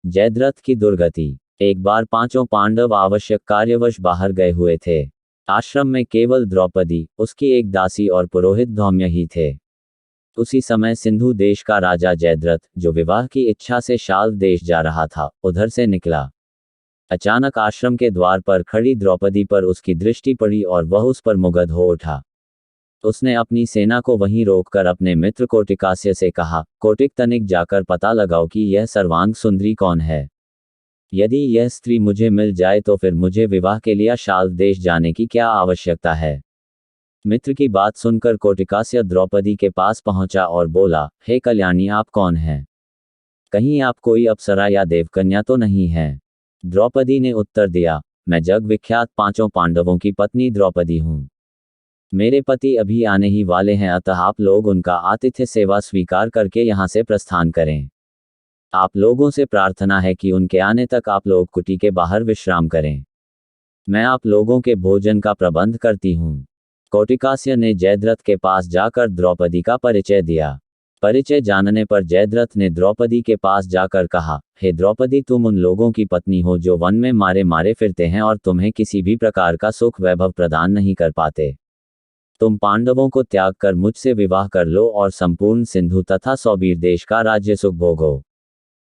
जयद्रथ की दुर्गति। एक बार पांचों पांडव आवश्यक कार्यवश बाहर गए हुए थे। आश्रम में केवल द्रौपदी, उसकी एक दासी और पुरोहित धौम्य ही थे। उसी समय सिंधु देश का राजा जयद्रथ, जो विवाह की इच्छा से शाल्व देश जा रहा था, उधर से निकला। अचानक आश्रम के द्वार पर खड़ी द्रौपदी पर उसकी दृष्टि पड़ी और वह उस पर मुग्ध हो उठा। उसने अपनी सेना को वहीं रोककर अपने मित्र कोटिकास्य से कहा, कोटिक तनिक जाकर पता लगाओ कि यह सर्वांग सुंदरी कौन है। यदि यह स्त्री मुझे मिल जाए तो फिर मुझे विवाह के लिए शाल्व देश जाने की क्या आवश्यकता है। मित्र की बात सुनकर कोटिकास्य द्रौपदी के पास पहुंचा और बोला, हे कल्याणी, आप कौन हैं? कहीं आप कोई अप्सरा या देवकन्या तो नहीं हैं? द्रौपदी ने उत्तर दिया, मैं जग विख्यात पांचों पांडवों की पत्नी द्रौपदी हूं। मेरे पति अभी आने ही वाले हैं, अतः आप लोग उनका आतिथ्य सेवा स्वीकार करके यहाँ से प्रस्थान करें। आप लोगों से प्रार्थना है कि उनके आने तक आप लोग कुटी के बाहर विश्राम करें। मैं आप लोगों के भोजन का प्रबंध करती हूँ। कोटिकास्य ने जयद्रथ के पास जाकर द्रौपदी का परिचय दिया। परिचय जानने पर जयद्रथ ने द्रौपदी के पास जाकर कहा, हे द्रौपदी, तुम उन लोगों की पत्नी हो जो वन में मारे मारे फिरते हैं और तुम्हें किसी भी प्रकार का सुख वैभव प्रदान नहीं कर पाते। तुम पांडवों को त्याग कर मुझसे विवाह कर लो और संपूर्ण सिंधु तथा सौबीर देश का राज्य सुख भोगो।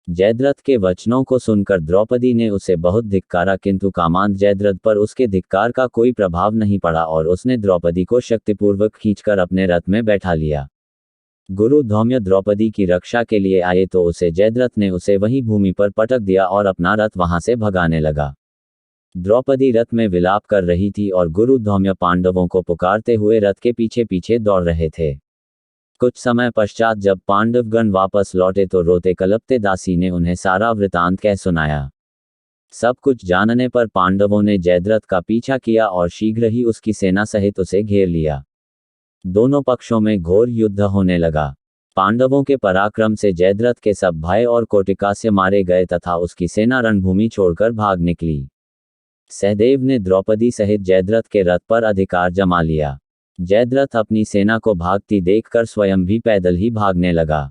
जयद्रथ के वचनों को सुनकर द्रौपदी ने उसे बहुत धिक्कारा, किंतु कामांध जयद्रथ पर उसके धिक्कार का कोई प्रभाव नहीं पड़ा और उसने द्रौपदी को शक्तिपूर्वक खींचकर अपने रथ में बैठा लिया। गुरु धौम्य द्रौपदी की रक्षा के लिए आए तो जयद्रथ ने उसे वहीं भूमि पर पटक दिया और अपना रथ वहां से भगाने लगा। द्रौपदी रथ में विलाप कर रही थी और गुरु धौम्य पांडवों को पुकारते हुए रथ के पीछे पीछे दौड़ रहे थे। कुछ समय पश्चात जब पांडवगण वापस लौटे तो रोते कलपते दासी ने उन्हें सारा वृतांत कह सुनाया। सब कुछ जानने पर पांडवों ने जयद्रथ का पीछा किया और शीघ्र ही उसकी सेना सहित उसे घेर लिया। दोनों पक्षों में घोर युद्ध होने लगा। पांडवों के पराक्रम से जयद्रथ के सब भाई और कोटिकास्य मारे गए तथा उसकी सेना रणभूमि छोड़कर भाग निकली। सहदेव ने द्रौपदी सहित जयद्रथ के रथ पर अधिकार जमा लिया। जयद्रथ अपनी सेना को भागती देखकर स्वयं भी पैदल ही भागने लगा।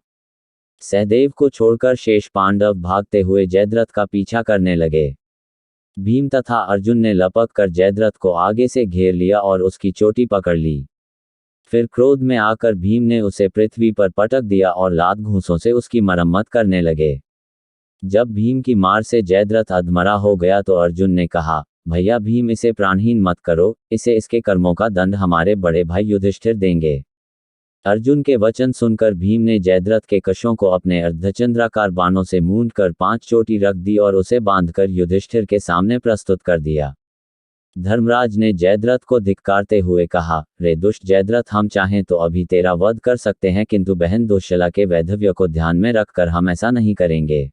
सहदेव को छोड़कर शेष पांडव भागते हुए जयद्रथ का पीछा करने लगे। भीम तथा अर्जुन ने लपक कर जयद्रथ को आगे से घेर लिया और उसकी चोटी पकड़ ली। फिर क्रोध में आकर भीम ने उसे पृथ्वी पर पटक दिया और लात घूंसों से उसकी मरम्मत करने लगे। जब भीम की मार से जयद्रथ अधमरा हो गया तो अर्जुन ने कहा, भैया भीम, इसे प्राणहीन मत करो, इसे इसके कर्मों का दंड हमारे बड़े भाई युधिष्ठिर देंगे। अर्जुन के वचन सुनकर भीम ने जयद्रथ के कशों को अपने अर्धचंद्राकार बाणों से मूंदकर 5 चोटी रख दी और उसे बांधकर युधिष्ठिर के सामने प्रस्तुत कर दिया। धर्मराज ने जयद्रथ को धिक्कारते हुए कहा, रे दुष्ट जयद्रथ, हम चाहें तो अभी तेरा वध कर सकते हैं, किंतु बहन दुश्शला के वैधव्य को ध्यान में रखकर हम ऐसा नहीं करेंगे।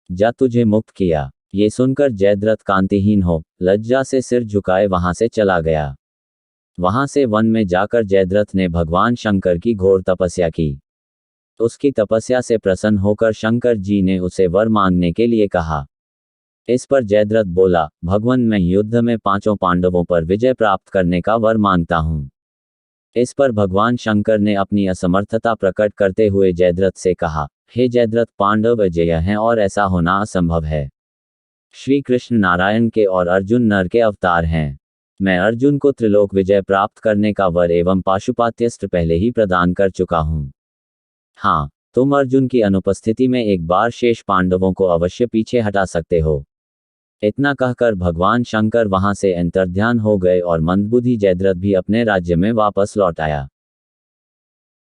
जा, तुझे मुक्त किया। ये सुनकर जयद्रथ कांतिहीन हो लज्जा से सिर झुकाए वहां से चला गया। वहां से वन में जाकर जयद्रथ ने भगवान शंकर की घोर तपस्या की। उसकी तपस्या से प्रसन्न होकर शंकर जी ने उसे वर मांगने के लिए कहा। इस पर जयद्रथ बोला, भगवान, मैं युद्ध में 5 पांडवों पर विजय प्राप्त करने का वर मांगता हूं। इस पर भगवान शंकर ने अपनी असमर्थता प्रकट करते हुए जयद्रथ से कहा, हे जयद्रथ, पांडव अजेय हैं और ऐसा होना असंभव है। श्री कृष्ण नारायण के और अर्जुन नर के अवतार हैं। मैं अर्जुन को त्रिलोक विजय प्राप्त करने का वर एवं पाशुपात्यस्त्र पहले ही प्रदान कर चुका हूं। हाँ, तुम अर्जुन की अनुपस्थिति में एक बार शेष पांडवों को अवश्य पीछे हटा सकते हो। इतना कहकर भगवान शंकर वहां से अंतर्ध्यान हो गए और मंदबुद्धि जयद्रथ भी अपने राज्य में वापस लौट आया।